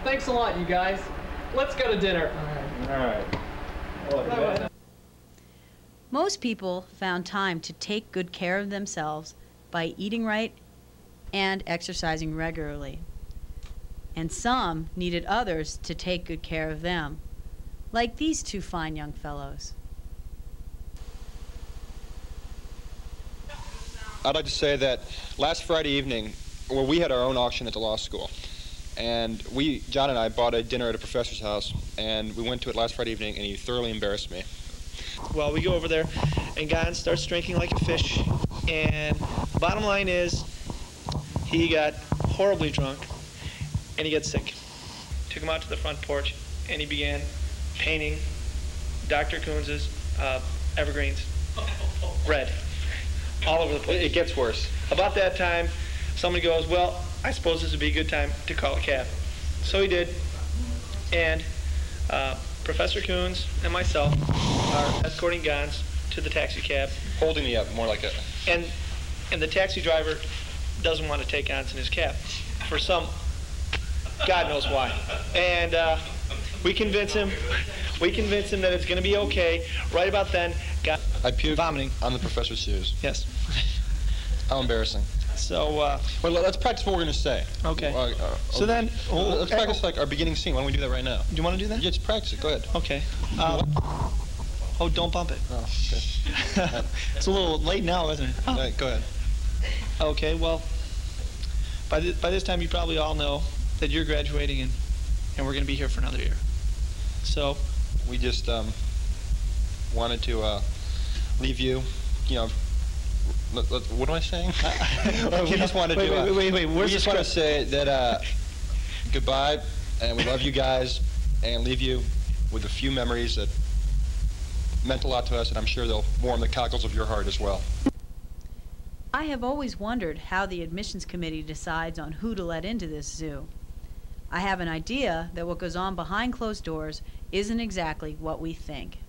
thanks a lot, you guys. Let's go to dinner. All right. Bye-bye. Most people found time to take good care of themselves by eating right and exercising regularly. And some needed others to take good care of them, like these two fine young fellows. I'd like to say that last Friday evening, well, we had our own auction at the law school. And John and I bought a dinner at a professor's house, and we went to it last Friday evening, and he thoroughly embarrassed me. Well, we go over there, and Gon starts drinking like a fish, and the bottom line is he got horribly drunk, and he got sick. Took him out to the front porch, and he began painting Dr. Coons's evergreens red all over the place. It gets worse. About that time, somebody goes, well, I suppose this would be a good time to call a cab. So he did, and Professor Coons and myself are escorting Gons to the taxi cab. Holding me up, more like a... And the taxi driver doesn't want to take Gons in his cab for some, God knows why. And we convince him that it's going to be okay. Right about then, Gon... I puked vomiting on the professor's shoes. Yes. How embarrassing. So, well, let's practice what we're going to say. Okay. So then... let's practice like our beginning scene. Why don't we do that right now? Do you want to do that? Yeah, just practice it. Go ahead. Okay. Oh, don't bump it. Oh, okay. It's a little late now, isn't it? All right, go ahead. Okay, well, by this time you probably all know that you're graduating and we're going to be here for another year. So... We just wanted to leave you, you know... What am I saying? We just wanted to... Wait, we just want to say that goodbye, and we love you guys, and leave you with a few memories that meant a lot to us, and I'm sure they'll warm the cockles of your heart as well. I have always wondered how the admissions committee decides on who to let into this zoo. I have an idea that what goes on behind closed doors isn't exactly what we think.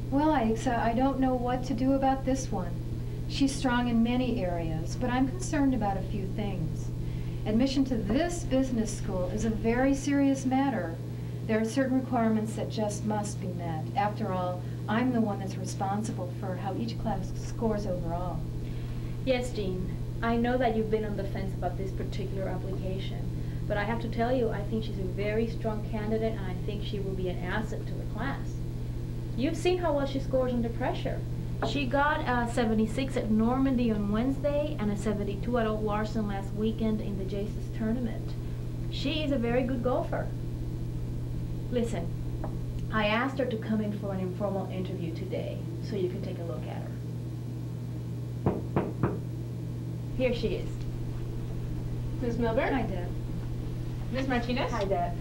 Well, I don't know what to do about this one. She's strong in many areas, but I'm concerned about a few things. Admission to this business school is a very serious matter. There are certain requirements that just must be met. After all, I'm the one that's responsible for how each class scores overall. Yes, Jean. I know that you've been on the fence about this particular application, but I have to tell you, I think she's a very strong candidate, and I think she will be an asset to the class. You've seen how well she scores under pressure. She got a 76 at Normandy on Wednesday and a 72 at Old Larson last weekend in the JACES tournament. She is a very good golfer. Listen, I asked her to come in for an informal interview today, so you can take a look at her. Here she is. Ms. Milburn? Hi, Deb. Ms. Martinez? Hi, Deb.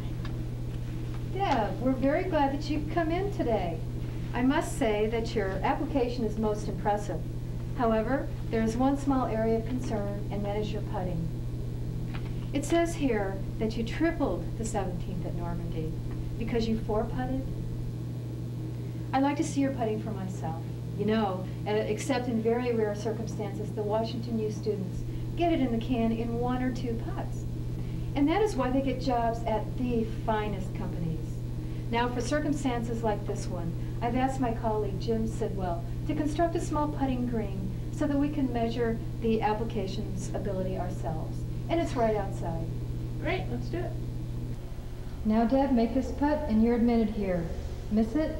Deb, we're very glad that you've come in today. I must say that your application is most impressive. However, there is one small area of concern, and that is your putting. It says here that you tripled the 17th at Normandy because you four-putted. I'd like to see your putting for myself. You know, except in very rare circumstances, the Washington U students get it in the can in 1 or 2 putts. And that is why they get jobs at the finest companies. Now, for circumstances like this one, I've asked my colleague Jim Sidwell to construct a small putting green so that we can measure the application's ability ourselves. And it's right outside. Great, let's do it. Now, Deb, make this putt and you're admitted here. Miss it,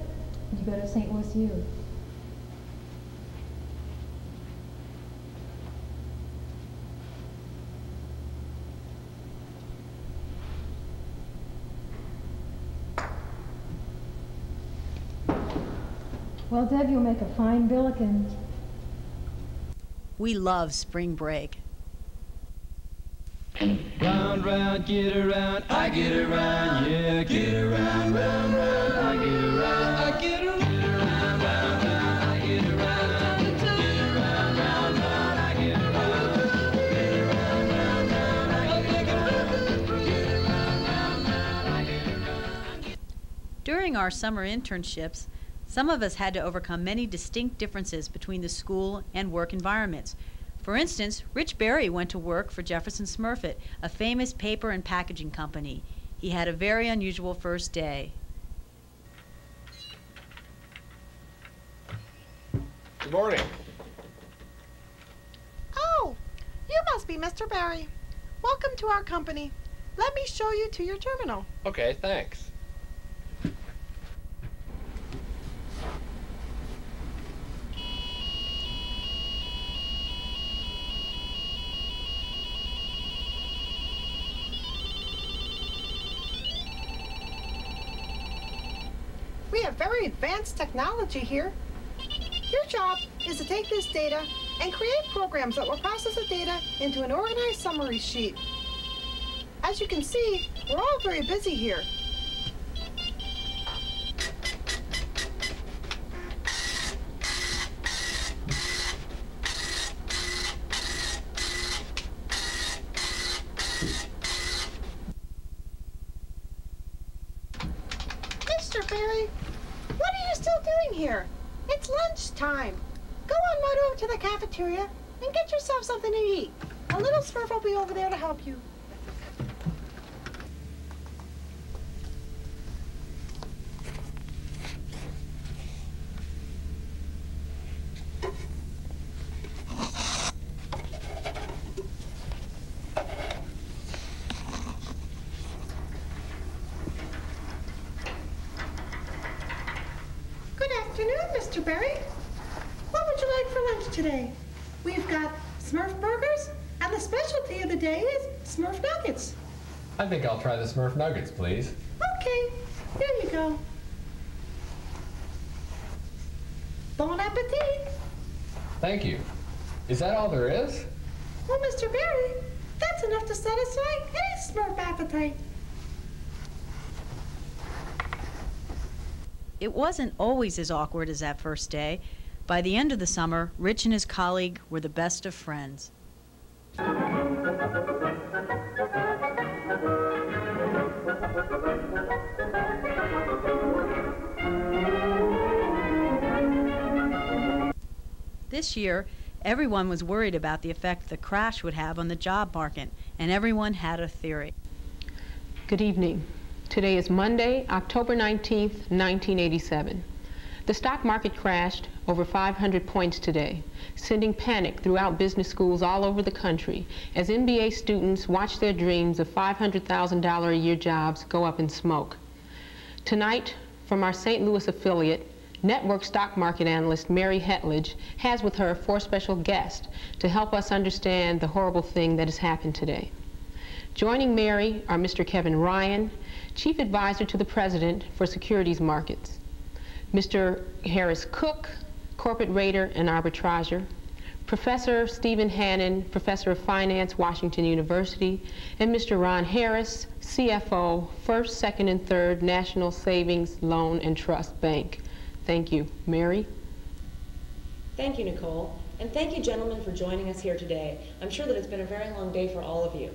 you go to St. Louis U. Well, Deb, you'll make a fine Billiken. We love spring break. Round, round, get around, I get around, yeah, get around, round, round, I get around, I get around, round, round, I get around, get around, round, round, I get around, get around, round, round, I get around, get around, round, round, I get around. During our summer internships, some of us had to overcome many distinct differences between the school and work environments. For instance, Rich Berry went to work for Jefferson Smurfit, a famous paper and packaging company. He had a very unusual first day. Good morning. Oh, you must be Mr. Barry. Welcome to our company. Let me show you to your terminal. Okay, thanks. We have very advanced technology here. Your job is to take this data and create programs that will process the data into an organized summary sheet. As you can see, we're all very busy here. Mr. Barry, what are you still doing here? It's lunchtime. Go on right over to the cafeteria and get yourself something to eat. A little Smurf will be over there to help you. Good afternoon, Mr. Barry. What would you like for lunch today? We've got Smurf burgers, and the specialty of the day is Smurf nuggets. I think I'll try the Smurf nuggets, please. Okay, here you go. Bon appetit. Thank you. Is that all there is? Well, Mr. Barry, that's enough to satisfy any Smurf appetite. It wasn't always as awkward as that first day. By the end of the summer, Rich and his colleague were the best of friends. This year, everyone was worried about the effect the crash would have on the job market, and everyone had a theory. Good evening. Today is Monday, October 19th, 1987. The stock market crashed over 500 points today, sending panic throughout business schools all over the country as MBA students watch their dreams of $500,000 a year jobs go up in smoke. Tonight, from our St. Louis affiliate, network stock market analyst Mary Hetledge has with her 4 special guests to help us understand the horrible thing that has happened today. Joining Mary are Mr. Kevin Ryan, Chief Advisor to the President for Securities Markets, Mr. Harris Cook, Corporate Rater and Arbitrager, Professor Stephen Hannon, Professor of Finance, Washington University, and Mr. Ron Harris, CFO, First, Second, and Third National Savings, Loan, and Trust Bank. Thank you. Mary? Thank you, Nicole, and thank you, gentlemen, for joining us here today. I'm sure that it's been a very long day for all of you.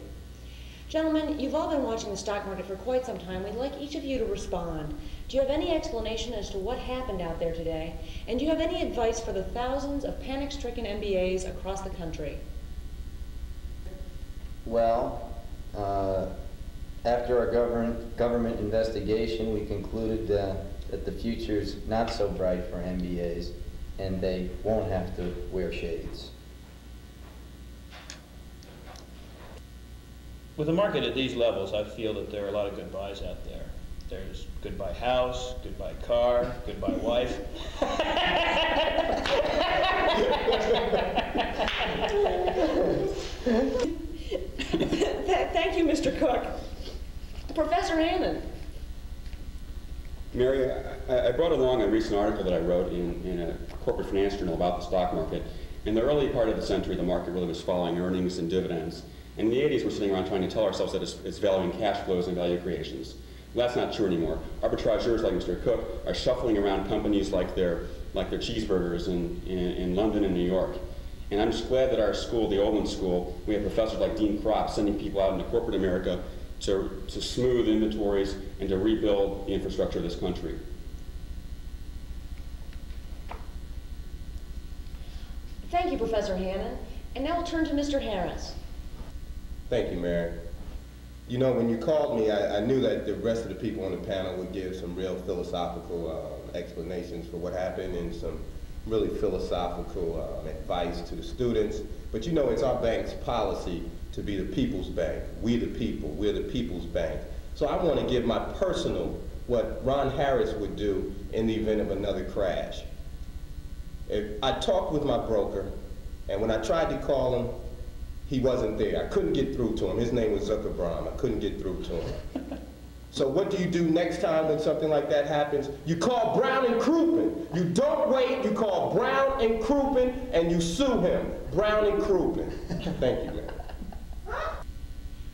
Gentlemen, you've all been watching the stock market for quite some time. We'd like each of you to respond. Do you have any explanation as to what happened out there today? And do you have any advice for the thousands of panic-stricken MBAs across the country? Well, after our government investigation, we concluded that the future's not so bright for MBAs, and they won't have to wear shades. With the market at these levels, I feel that there are a lot of goodbyes out there. There's goodbye house, goodbye car, goodbye wife. Thank you, Mr. Cook. Professor Hannon. Mary, I brought along a recent article that I wrote in a corporate finance journal about the stock market. In the early part of the century, the market really was following earnings and dividends. In the 80s, we're sitting around trying to tell ourselves that it's valuing cash flows and value creations. Well, that's not true anymore. Arbitrageurs like Mr. Cook are shuffling around companies like their cheeseburgers in London and New York. And I'm just glad that our school, the Olin School, we have professors like Dean Kropp sending people out into corporate America to smooth inventories and to rebuild the infrastructure of this country. Thank you, Professor Hannon. And now we'll turn to Mr. Harris. Thank you, Mary. You know, when you called me, I knew that the rest of the people on the panel would give some real philosophical explanations for what happened and some really philosophical advice to the students. But you know, it's our bank's policy to be the people's bank. We the people, we're the people's bank. So I want to give my personal, what Ron Harris would do in the event of another crash. I talked with my broker, and when I tried to call him, he wasn't there. I couldn't get through to him. His name was Zuckerbrand. I couldn't get through to him. So what do you do next time when something like that happens? You call Brown and Crouppen. You don't wait. You call Brown and Crouppen, and you sue him. Brown and Crouppen. Thank you, man.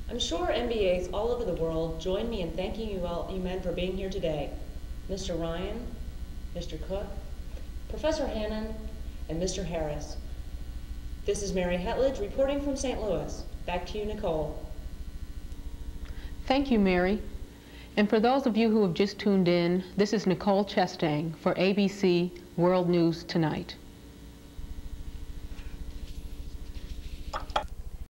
I'm sure MBAs all over the world join me in thanking you men for being here today. Mr. Ryan, Mr. Cook, Professor Hannon, and Mr. Harris. This is Mary Hetledge reporting from St. Louis. Back to you, Nicole. Thank you, Mary. And for those of you who have just tuned in, this is Nicole Chestang for ABC World News Tonight.